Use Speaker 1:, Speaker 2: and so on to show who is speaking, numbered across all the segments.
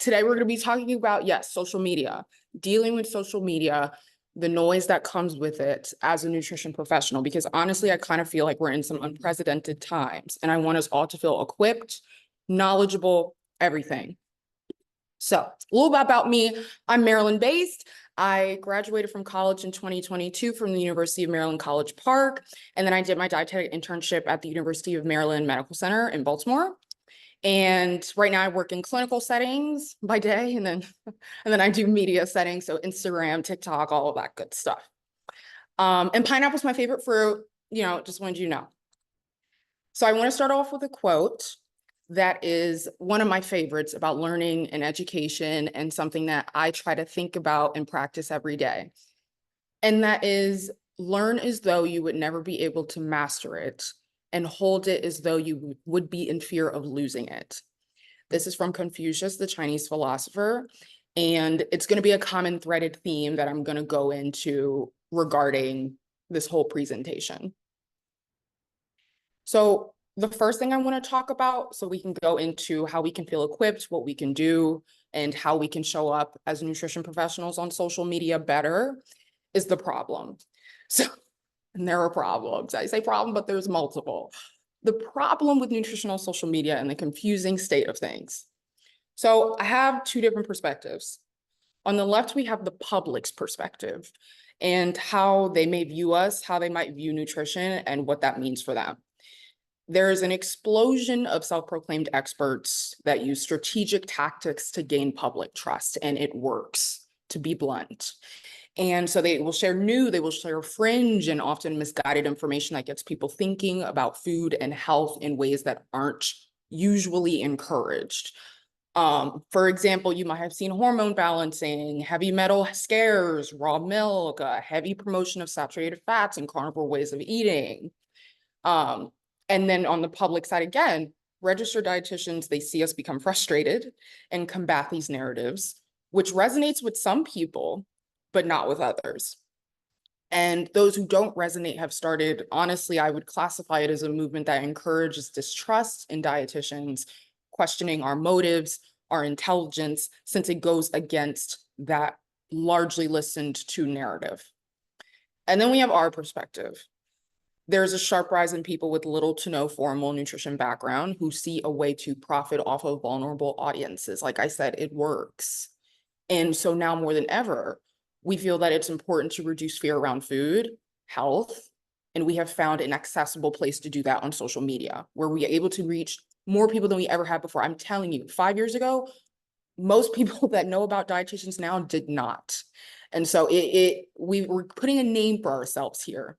Speaker 1: Today we're going to be talking about, yes, social media, dealing with social media, the noise that comes with it as a nutrition professional, because honestly, I kind of feel like we're in some unprecedented times and I want us all to feel equipped, knowledgeable, everything. So a little bit about me. I'm Maryland based. I graduated from college in 2022 from the University of Maryland College Park. And then I did my dietetic internship at the University of Maryland Medical Center in Baltimore. And right now I work in clinical settings by day, and then I do media settings, so Instagram, TikTok, all of that good stuff. And pineapple's my favorite fruit, just wanted you to know. So I want to start off with a quote that is one of my favorites about learning and education, and something that I try to think about and practice every day. And that is, learn as though you would never be able to master it, and hold it as though you would be in fear of losing it. This is from Confucius, the Chinese philosopher, and it's going to be a common threaded theme that I'm going to go into regarding this whole presentation. So the first thing I want to talk about, so we can go into how we can feel equipped, what we can do, and how we can show up as nutrition professionals on social media better, is the problem. So, and there are problems. I say problem, but there's multiple. The problem with nutritional social media and the confusing state of things. So I have two different perspectives. On the left, we have the public's perspective and how they may view us, how they might view nutrition, and what that means for them. There's an explosion of self-proclaimed experts that use strategic tactics to gain public trust, and it works, to be blunt. And so they will share fringe and often misguided information that gets people thinking about food and health in ways that aren't usually encouraged. For example, you might have seen hormone balancing, heavy metal scares, raw milk, a heavy promotion of saturated fats and carnivore ways of eating. And then on the public side, again, registered dietitians, they see us become frustrated and combat these narratives, which resonates with some people, but not with others. And those who don't resonate have started, honestly, I would classify it as a movement that encourages distrust in dietitians, questioning our motives, our intelligence, since it goes against that largely listened to narrative. And then we have our perspective. There's a sharp rise in people with little to no formal nutrition background who see a way to profit off of vulnerable audiences. Like I said, it works. And so now more than ever, we feel that it's important to reduce fear around food, health, and we have found an accessible place to do that on social media, where we are able to reach more people than we ever had before. I'm telling you, 5 years ago, most people that know about dietitians now did not. And so we were putting a name for ourselves here.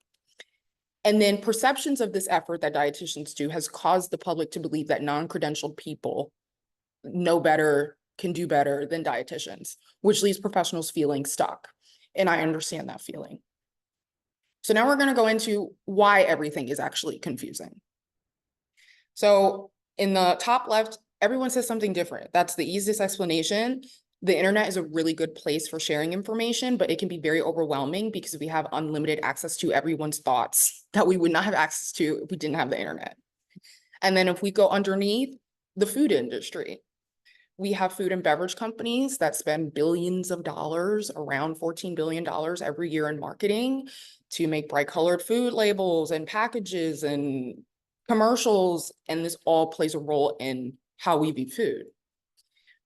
Speaker 1: And then perceptions of this effort that dietitians do has caused the public to believe that non-credentialed people know better, can do better than dietitians, which leaves professionals feeling stuck. And I understand that feeling. So now we're going to go into why everything is actually confusing. So in the top left, everyone says something different. That's the easiest explanation. The internet is a really good place for sharing information, but it can be very overwhelming because we have unlimited access to everyone's thoughts that we would not have access to if we didn't have the internet. And then if we go underneath, the food industry, we have food and beverage companies that spend billions of dollars, around $14 billion every year in marketing to make bright colored food labels and packages and commercials. And this all plays a role in how we view food.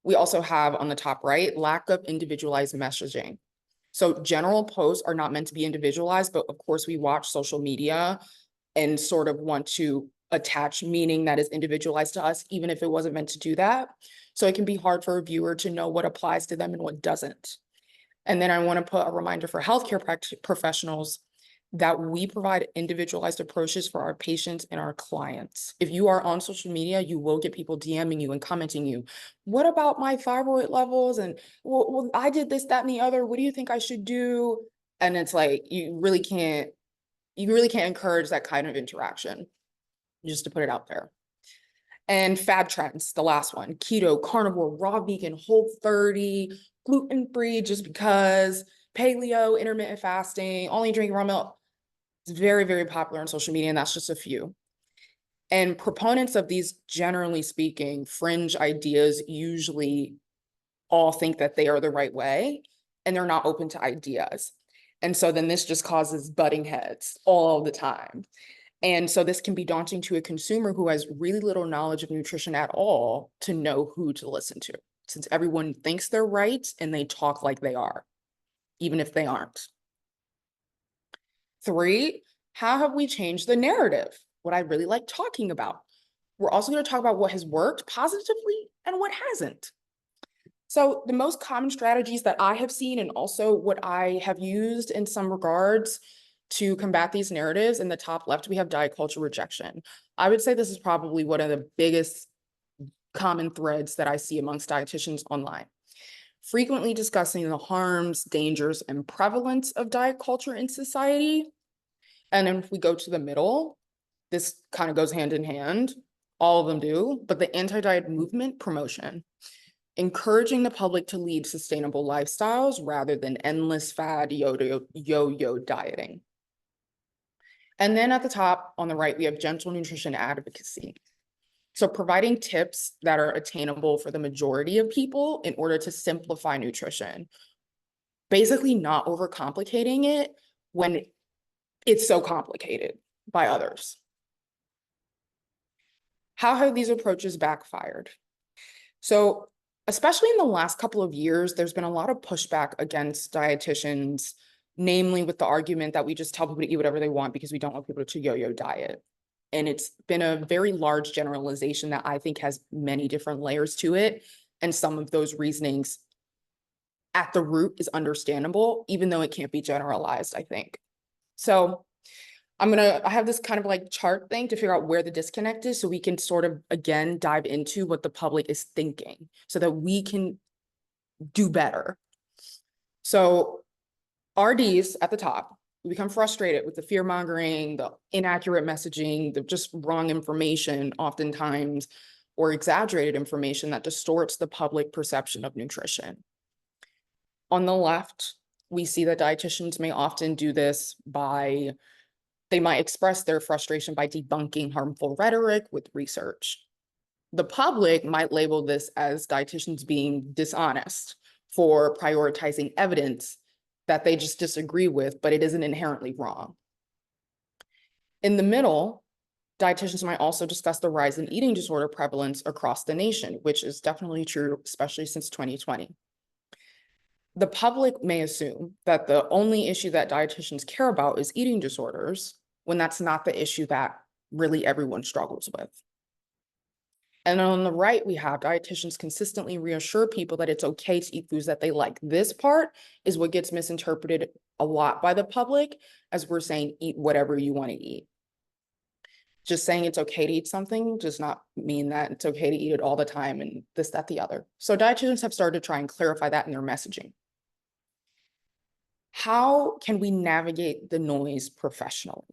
Speaker 1: We also have on the top right, lack of individualized messaging. So general posts are not meant to be individualized, but of course we watch social media and sort of want to attach meaning that is individualized to us, even if it wasn't meant to do that. So it can be hard for a viewer to know what applies to them and what doesn't. And then I want to put a reminder for healthcare professionals that we provide individualized approaches for our patients and our clients. If you are on social media, you will get people DMing you and commenting you, what about my thyroid levels? And well, I did this, that, and the other. What do you think I should do? And it's like, you really can't encourage that kind of interaction, just to put it out there. And fad trends, the last one, keto, carnivore, raw vegan, Whole30, gluten-free just because, paleo, intermittent fasting, only drinking raw milk. It's very, very popular on social media, and that's just a few. And proponents of these, generally speaking, fringe ideas usually all think that they are the right way and they're not open to ideas. And so then this just causes butting heads all the time. And so this can be daunting to a consumer who has really little knowledge of nutrition at all to know who to listen to, since everyone thinks they're right and they talk like they are, even if they aren't. 3, how have we changed the narrative? What I really like talking about. We're also going to talk about what has worked positively and what hasn't. So the most common strategies that I have seen, and also what I have used in some regards to combat these narratives, in the top left, we have diet culture rejection. I would say this is probably one of the biggest common threads that I see amongst dietitians online. Frequently discussing the harms, dangers, and prevalence of diet culture in society. And then if we go to the middle, this kind of goes hand in hand. All of them do, but the anti-diet movement promotion, encouraging the public to lead sustainable lifestyles rather than endless fad yo-yo dieting. And then at the top on the right, we have gentle nutrition advocacy. So providing tips that are attainable for the majority of people in order to simplify nutrition. Basically not overcomplicating it when it's so complicated by others. How have these approaches backfired? So especially in the last couple of years, there's been a lot of pushback against dietitians, namely with the argument that we just tell people to eat whatever they want because we don't want people to yo-yo diet. And it's been a very large generalization that I think has many different layers to it. And some of those reasonings at the root is understandable, even though it can't be generalized, I think. So I have this kind of like chart thing to figure out where the disconnect is so we can sort of, again, dive into what the public is thinking so that we can do better. So RDs at the top, we become frustrated with the fear mongering, the inaccurate messaging, the just wrong information oftentimes, or exaggerated information that distorts the public perception of nutrition. On the left, we see that dietitians may often do this by they might express their frustration by debunking harmful rhetoric with research. The public might label this as dietitians being dishonest for prioritizing evidence that they just disagree with, but it isn't inherently wrong. In the middle, dietitians might also discuss the rise in eating disorder prevalence across the nation, which is definitely true, especially since 2020. The public may assume that the only issue that dietitians care about is eating disorders, when that's not the issue that really everyone struggles with. And on the right, we have dietitians consistently reassure people that it's okay to eat foods that they like. This part is what gets misinterpreted a lot by the public as we're saying, eat whatever you want to eat. Just saying it's okay to eat something does not mean that it's okay to eat it all the time and this, that, the other. So dietitians have started to try and clarify that in their messaging. How can we navigate the noise professionally?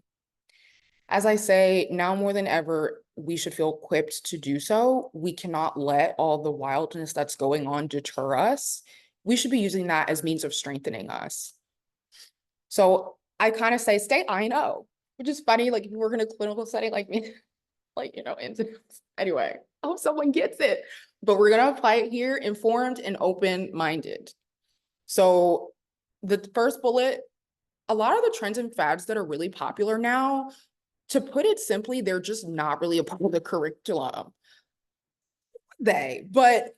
Speaker 1: As I say, now more than ever, we should feel equipped to do so. We cannot let all the wildness that's going on deter us. We should be using that as means of strengthening us. So I kind of say, stay I know, which is funny. Like if you work in a clinical setting like me, like, anyway, I hope someone gets it. But we're going to apply it here, informed and open-minded. So the first bullet, a lot of the trends and fads that are really popular now, to put it simply, they're just not really a part of the curriculum. But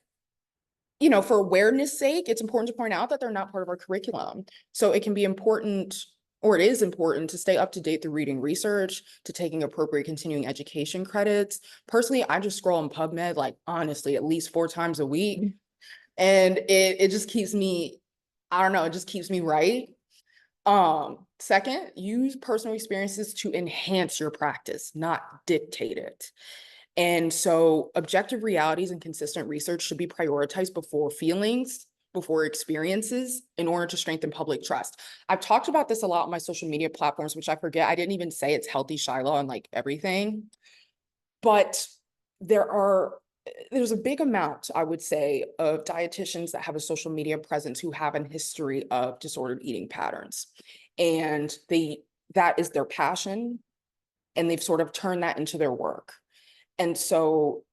Speaker 1: for awareness sake, it's important to point out that they're not part of our curriculum. So it can be important, or it is important, to stay up to date through reading research, to taking appropriate continuing education credits. Personally, I just scroll on PubMed, like honestly, at least 4 times a week. And it just keeps me, I don't know, it just keeps me right. Second, use personal experiences to enhance your practice, not dictate it. And so objective realities and consistent research should be prioritized before feelings, before experiences, in order to strengthen public trust. I've talked about this a lot on my social media platforms, which I forget. I didn't even say it's healthy Shiloh and like everything. But there's a big amount, I would say, of dietitians that have a social media presence who have a history of disordered eating patterns. And that is their passion, and they've sort of turned that into their work. And so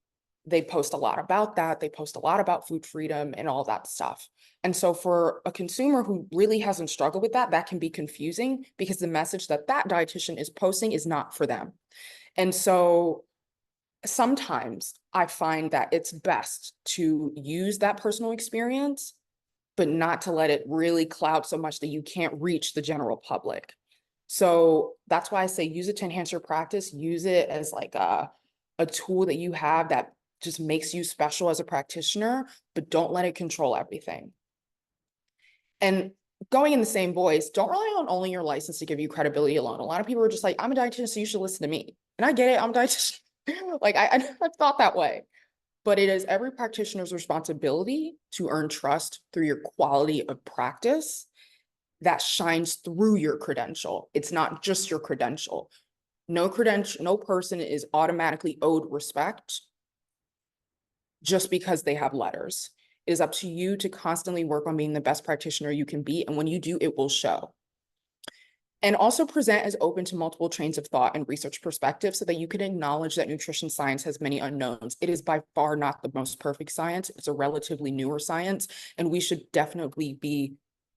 Speaker 1: They post a lot about that. They post a lot about food freedom and all that stuff. And so for a consumer who really hasn't struggled with that, that can be confusing because the message that that dietitian is posting is not for them. And so sometimes I find that it's best to use that personal experience, but not to let it really cloud so much that you can't reach the general public. So that's why I say use it to enhance your practice, use it as like a tool that you have that just makes you special as a practitioner, but don't let it control everything. And going in the same voice, don't rely on only your license to give you credibility alone. A lot of people are just like, I'm a dietitian, so you should listen to me. And I get it, I'm a dietitian. Like I've thought that way. But it is every practitioner's responsibility to earn trust through your quality of practice that shines through your credential. It's not just your credential. No person is automatically owed respect just because they have letters. It is up to you to constantly work on being the best practitioner you can be. And when you do, it will show. And also present as open to multiple trains of thought and research perspectives so that you can acknowledge that nutrition science has many unknowns. It is by far not the most perfect science. It's a relatively newer science, and we should definitely be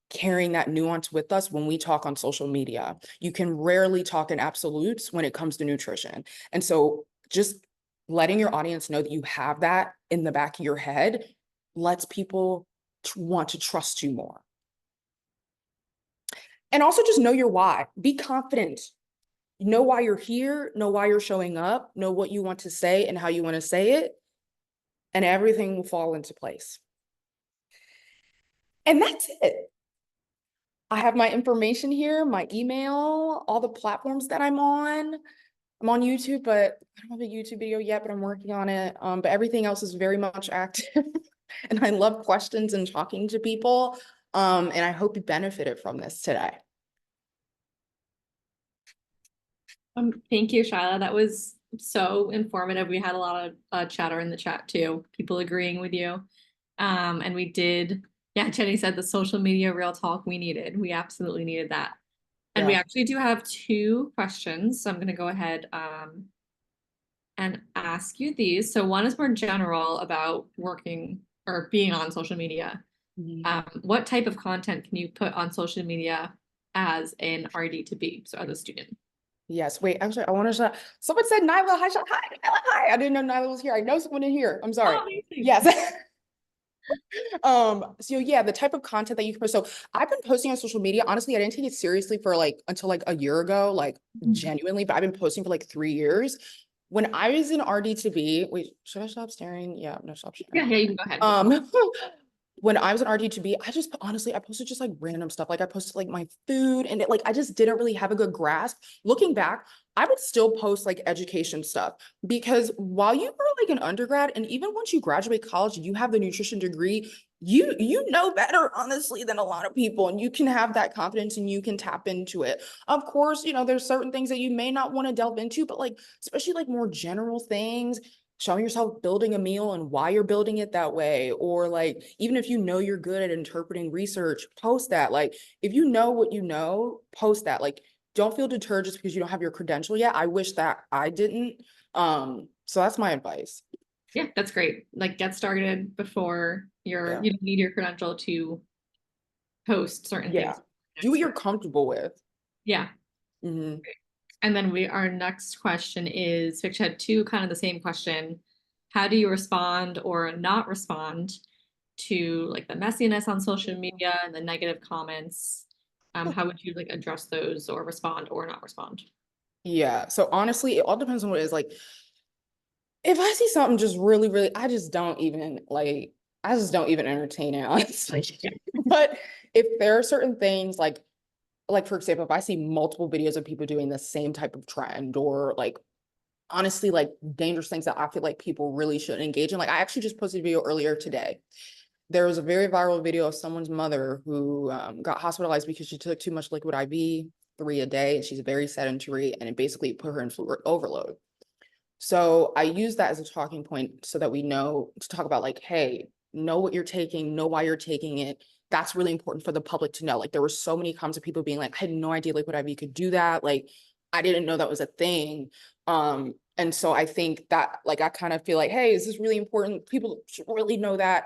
Speaker 1: carrying that nuance with us when we talk on social media. You can rarely talk in absolutes when it comes to nutrition. And so just letting your audience know that you have that in the back of your head lets people want to trust you more. And also just know your why. Be confident. Know why you're here, know why you're showing up, know what you want to say and how you want to say it, and everything will fall into place. And that's it. I have my information here, my email, all the platforms that I'm on. I'm on YouTube, but I don't have a YouTube video yet, but I'm working on it. But everything else is very much active. And I love questions and talking to people. And I hope you benefited from this today.
Speaker 2: Thank you, Shyla. That was so informative. We had a lot of chatter in the chat too, people agreeing with you. And we did, yeah, Jenny said the social media real talk we needed. We absolutely needed that. And we actually do have 2 questions. So I'm going to go ahead and ask you these. So one is more general about working or being on social media. What type of content can you put on social media as an RD to B, so as a student?
Speaker 1: Yes, wait, I'm sorry. I want to shout. Someone said Nyla, hi, hi, Nyla, hi. I didn't know Nyla was here. I know someone in here. I'm sorry.
Speaker 2: Oh,
Speaker 1: yes. So yeah, the type of content that you can post. So I've been posting on social media. Honestly, I didn't take it seriously for like until like a year ago, like genuinely, but I've been posting for like 3 years. When I was in RD2B, wait, should I stop staring? Yeah, no, stop staring.
Speaker 2: Yeah, you can go ahead.
Speaker 1: When I was in RD2B, I just honestly, I posted just like random stuff. Like I posted like my food and like, I just didn't really have a good grasp. Looking back, I would still post like education stuff because while you were like an undergrad and even once you graduate college, you have the nutrition degree, you know better honestly than a lot of people, and you can have that confidence and you can tap into it. Of course, there's certain things that you may not want to delve into, but like, especially like more general things, showing yourself building a meal and why you're building it that way. Or like, even if you know you're good at interpreting research, post that. Like, if you know what you know, post that. Like, don't feel deterred just because you don't have your credential yet. I wish that I didn't. So that's my advice.
Speaker 2: Yeah, that's great. Like, get started before you don't need your credential to post certain things.
Speaker 1: Do what you're comfortable with.
Speaker 2: Yeah. And then our next question is, Victor had 2 kind of the same question. How do you respond or not respond to like the messiness on social media and the negative comments? How would you like address those or respond or not respond?
Speaker 1: Yeah. So honestly, it all depends on what it is. Like, if I see something just really, really, I just don't even entertain it, honestly. But if there are certain things like for example, if I see multiple videos of people doing the same type of trend or like honestly like dangerous things that I feel like people really should engage in. Like I actually just posted a video earlier today. There was a very viral video of someone's mother who got hospitalized because she took too much liquid IV, 3 a day, and she's very sedentary, and it basically put her in fluid overload. So I use that as a talking point so that we know to talk about like, hey, know what you're taking, know why you're taking it. That's really important for the public to know. Like there were so many comments of people being like, I had no idea liquid IV could do that. Like I didn't know that was a thing. And so I think that like, I kind of feel like, hey, is this really important? People should really know that.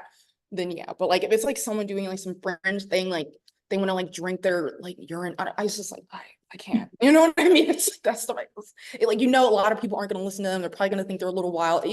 Speaker 1: Then yeah, but like if it's like someone doing like some fringe thing, like they want to like drink their like urine, I was just like, I can't, you know what I mean? It's that's the right, like, you know, a lot of people aren't going to listen to them. They're probably going to think they're a little wild.